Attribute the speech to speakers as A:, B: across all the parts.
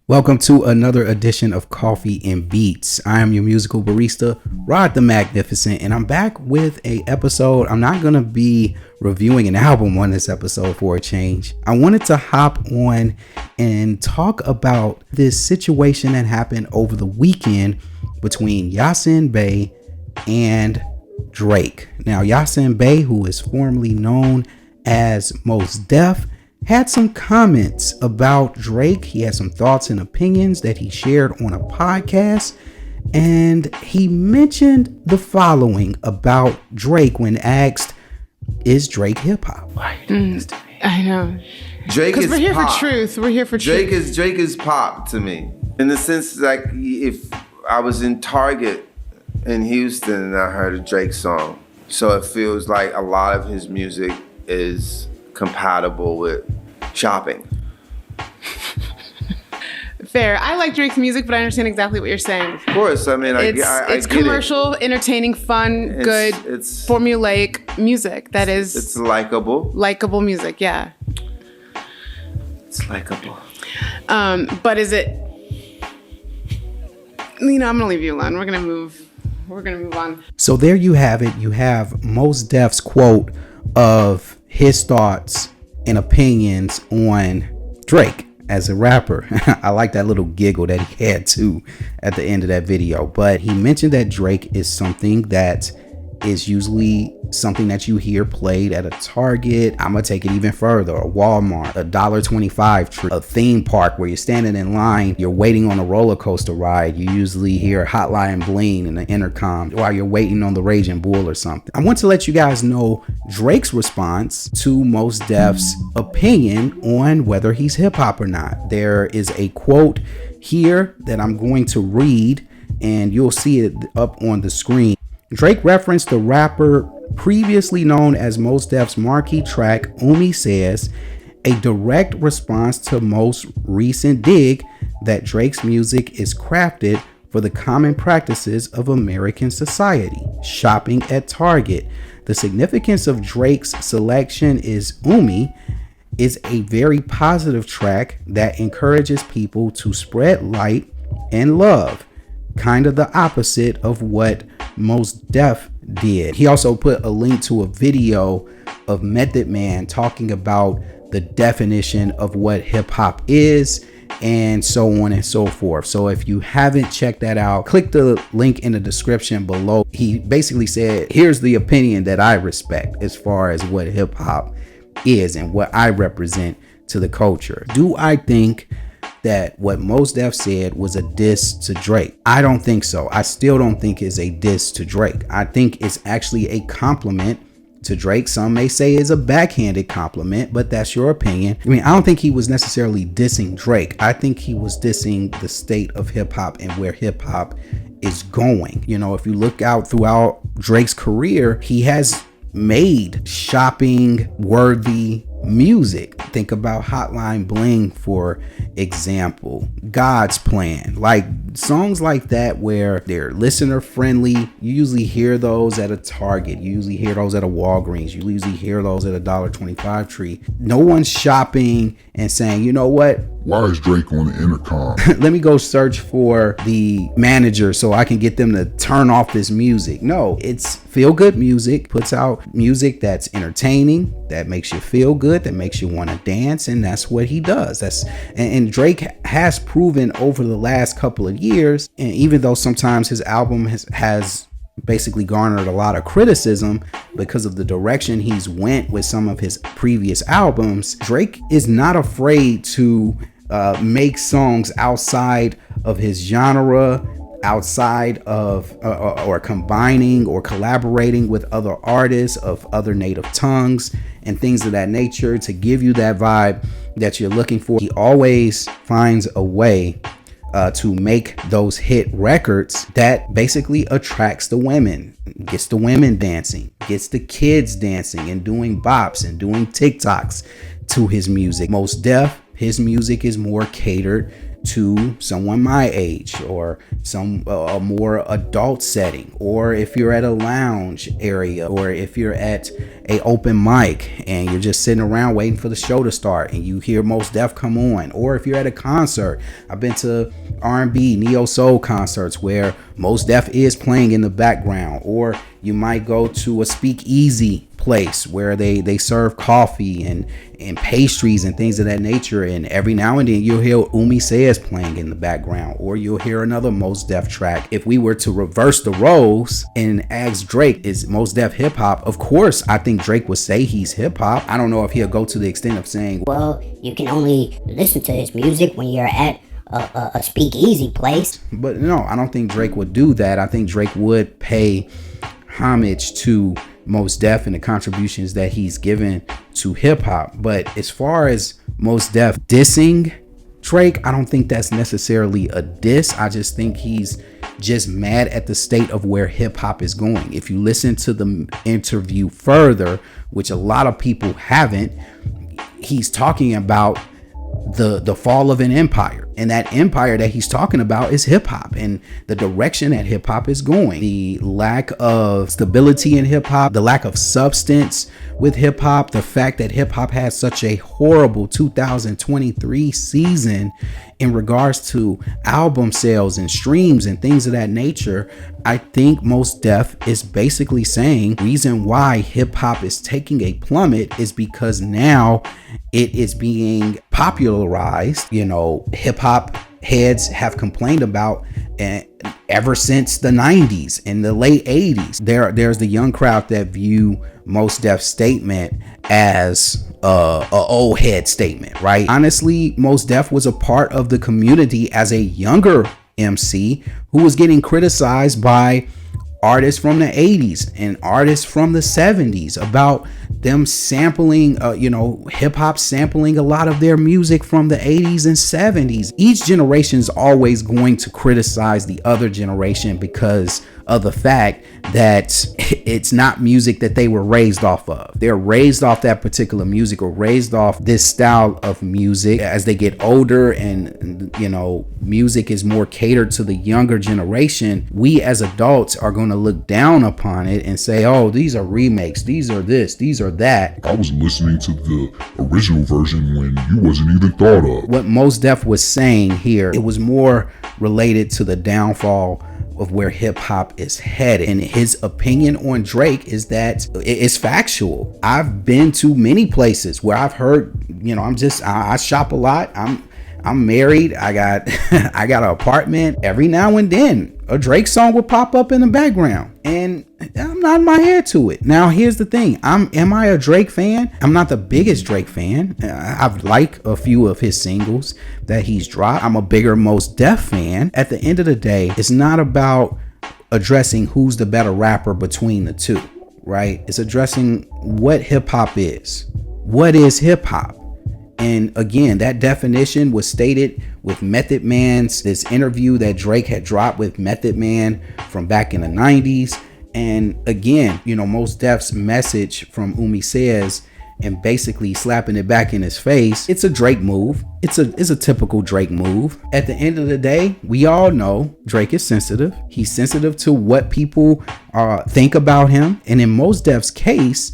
A: Welcome to another edition of Coffee and Beats. I am your musical barista, Rod the Magnificent, and I'm back with a episode. I'm not going to be reviewing an album on this episode for a change. I wanted to hop on and talk about this situation that happened over the weekend between Yasiin Bey and Drake. Now, Yasiin Bey, who is formerly known as Mos Def, had some comments about Drake. He had some thoughts and opinions that he shared on a podcast, and he mentioned the following about Drake when asked, is Drake hip-hop?
B: Why are you doing this to me?
C: I know.
B: Drake is
C: we're here
B: pop.
C: for truth. We're here for truth.
B: Drake is pop to me. In the sense, like, if I was in Target in Houston and I heard a Drake song, so it feels like a lot of his music is compatible with shopping.
C: Fair. I like Drake's music, but I understand exactly what you're saying.
B: Of course, I mean, I
C: it's
B: get
C: commercial, entertaining, fun, good,
B: it's
C: formulaic music.
B: It's likable
C: music. Yeah.
B: It's likable.
C: But is it? I'm gonna leave you alone. We're gonna move on.
A: So there you have it. You have Mos Def's quote of his thoughts and opinions on Drake as a rapper. I like that little giggle that he had too at the end of that video. But he mentioned that Drake is something that is usually something that you hear played at a Target. I'm gonna take it even further, a Walmart, a $1.25 tree, a theme park where you're standing in line, you're waiting on a roller coaster ride. You usually hear Hotline Bling in the intercom while you're waiting on the Raging Bull or something. I want to let you guys know Drake's response to Mos Def's opinion on whether he's hip hop or not. There is a quote here that I'm going to read, and you'll see it up on the screen. Drake referenced the rapper previously known as Mos Def's marquee track, Umi Says, a direct response to Mos' recent dig that Drake's music is crafted for the common practices of American society, shopping at Target. The significance of Drake's selection is Umi is a very positive track that encourages people to spread light and love. Kind of the opposite of what Mos Def did. He also put a link to a video of Method Man talking about the definition of what hip hop is and so on and so forth. So if you haven't checked that out, click the link in the description below. He basically said, here's the opinion that I respect as far as what hip hop is and what I represent to the culture. Do I think that what Mos Def said was a diss to Drake? I don't think so. I still don't think it's a diss to Drake. I think it's actually a compliment to Drake. Some may say it's a backhanded compliment, but that's your opinion. I mean, I don't think he was necessarily dissing Drake. I think he was dissing the state of hip hop and where hip hop is going. If you look out throughout Drake's career, he has made shopping worthy music. Think about Hotline Bling, for example, God's Plan, like songs like that where they're listener friendly. You usually hear those at a Target, you usually hear those at a Walgreens, you usually hear those at a $1.25 tree. No one's shopping and saying, you know what,
D: why is Drake on the intercom?
A: Let me go search for the manager so I can get them to turn off this music. No, it's feel good music, puts out music that's entertaining, that makes you feel good, that makes you want to dance, and that's what he does. And Drake has proven over the last couple of years, and even though sometimes his album has basically garnered a lot of criticism because of the direction he's went with some of his previous albums, Drake is not afraid to make songs outside of his genre, outside of or combining or collaborating with other artists of other native tongues and things of that nature to give you that vibe that you're looking for. He always finds a way to make those hit records that basically attracts the women, gets the women dancing, gets the kids dancing and doing bops and doing TikToks to his music. Mos Def, his music is more catered to someone my age, or some a more adult setting, or if you're at a lounge area, or if you're at a open mic and you're just sitting around waiting for the show to start and you hear Mos Def come on, or if you're at a concert. I've been to R&B, neo soul concerts where Mos Def is playing in the background, or you might go to a speakeasy place where they serve coffee and pastries and things of that nature, and every now and then you'll hear Umi Says playing in the background, or you'll hear another Mos Def track. If we were to reverse the roles and ask Drake, is Mos Def hip hop? Of course I think Drake would say he's hip hop. I don't know if he'll go to the extent of saying,
E: well, you can only listen to his music when you're at a speakeasy place.
A: But no, I don't think Drake would do that. I think Drake would pay homage to Mos Def and the contributions that he's given to hip hop. But as far as Mos Def dissing Drake, I don't think that's necessarily a diss. I just think he's just mad at the state of where hip hop is going. If you listen to the interview further, which a lot of people haven't, he's talking about the fall of an empire, and that empire that he's talking about is hip hop and the direction that hip hop is going. The lack of stability in hip hop, the lack of substance with hip hop, the fact that hip hop had such a horrible 2023 season in regards to album sales and streams and things of that nature. I think Mos Def is basically saying reason why hip hop is taking a plummet is because now it is being popularized. You know, hip hop heads have complained about ever since the 90s and the late 80s. There's the young crowd that view Mos Def's statement as a old head statement, right? Honestly, Mos Def was a part of the community as a younger MC who was getting criticized by artists from the 80s and artists from the 70s about them sampling, hip hop sampling a lot of their music from the 80s and 70s. Each generation is always going to criticize the other generation because of the fact that it's not music that they were raised off of. They're raised off that particular music or raised off this style of music. As they get older and, music is more catered to the younger generation, we as adults are going to look down upon it and say, oh, these are remakes, these are this, these are that.
D: I was listening to the original version when you wasn't even thought of.
A: What Mos Def was saying here, it was more related to the downfall of where hip hop is headed. And his opinion on Drake is that it's factual. I've been to many places where I've heard, I shop a lot. I'm married. I got an apartment. Every now and then a Drake song will pop up in the background and I'm nodding my head to it. Now here's the thing. Am I a Drake fan? I'm not the biggest Drake fan. I've liked a few of his singles that he's dropped. I'm a bigger Mos Def fan. At the end of the day, it's not about addressing who's the better rapper between the two, right? It's addressing what hip hop is. What is hip hop? And again, that definition was stated with Method Man's, this interview that Drake had dropped with Method Man from back in the 90s. And again, Mos Def's message from Umi Says and basically slapping it back in his face. It's a Drake move. It's a typical Drake move. At the end of the day, we all know Drake is sensitive. He's sensitive to what people think about him. And in Mos Def's case,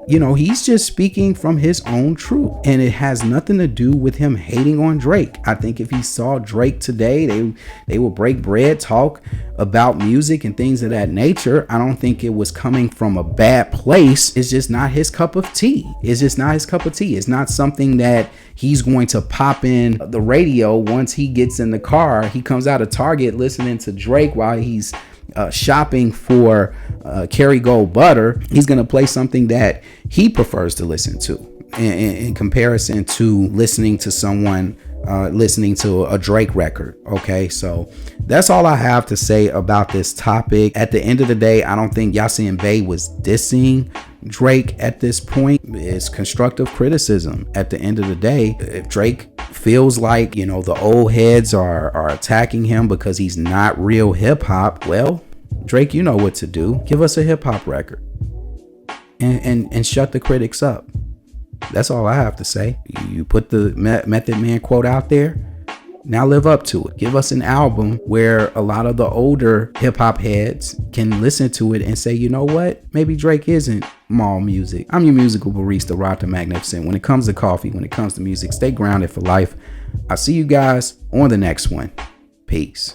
A: he's just speaking from his own truth, and it has nothing to do with him hating on Drake. I think if he saw Drake today, they will break bread, talk about music and things of that nature. I don't think it was coming from a bad place. It's just not his cup of tea. It's not something that he's going to pop in the radio once he gets in the car. He comes out of Target listening to Drake while he's shopping for Kerrygold butter. He's going to play something that he prefers to listen to in comparison to listening to someone listening to a Drake record. Okay, so that's all I have to say about this topic. At the end of the day, I don't think Yasiin Bey was dissing Drake at this point. It's constructive criticism. At the end of the day, if Drake feels like the old heads are attacking him because he's not real hip hop, well, Drake, you know what to do. Give us a hip hop record and shut the critics up. That's all I have to say. You put the Method Man quote out there, Now live up to it. Give us an album where a lot of the older hip hop heads can listen to it and say, you know what? Maybe Drake isn't mall music. I'm your musical barista, Rod the Magnificent. When it comes to coffee, when it comes to music, stay grounded for life. I'll see you guys on the next one. Peace.